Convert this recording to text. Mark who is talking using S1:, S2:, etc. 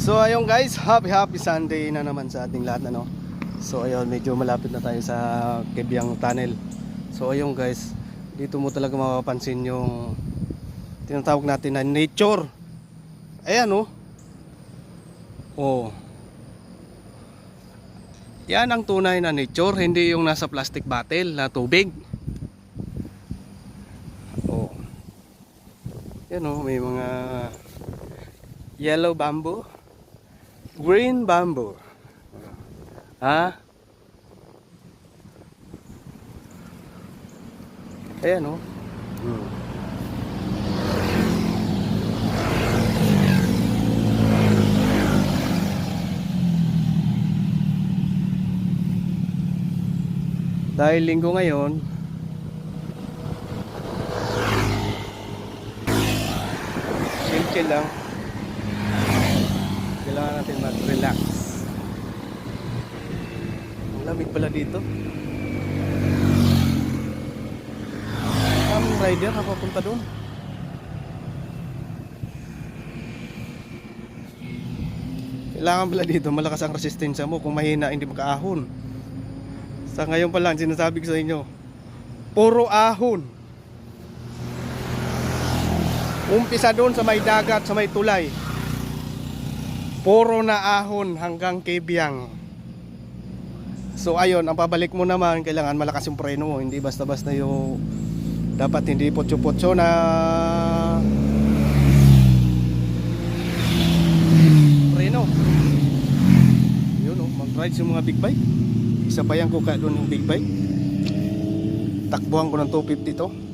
S1: So ayun guys, happy Sunday na naman sa ating lahat, ano. So ayun, medyo malapit na tayo sa Kebyang Tunnel. So ayun guys, dito mo talaga mapapansin yung tinatawag natin na nature. Ayan oh. Oh. Yan ang tunay na nature, hindi yung nasa plastic bottle na tubig. Oh. Yan oh, may mga yellow bamboo, green bamboo. Ha? Ayan oh. Dahil linggo ngayon, chill lang. Kailangan natin mag-relax. Ang lamig pala dito. Ang rider na papunta doon. Kailangan pala dito malakas ang resistensya mo. Kung mahina hindi makaahon. Sa ngayon pa lang sinasabi ko sa inyo, puro ahon. Umpisa doon sa may dagat, sa may tulay, puro na ahon hanggang Kebyang. So ayun, ang pabalik mo naman, kailangan malakas yung preno mo. Hindi basta-basta yung, dapat hindi potso-potso na preno. Yun o, mag-rides yung mga big bike. Isabayan ko ka doon yung big bike. Takbuhan ko ng 250 to.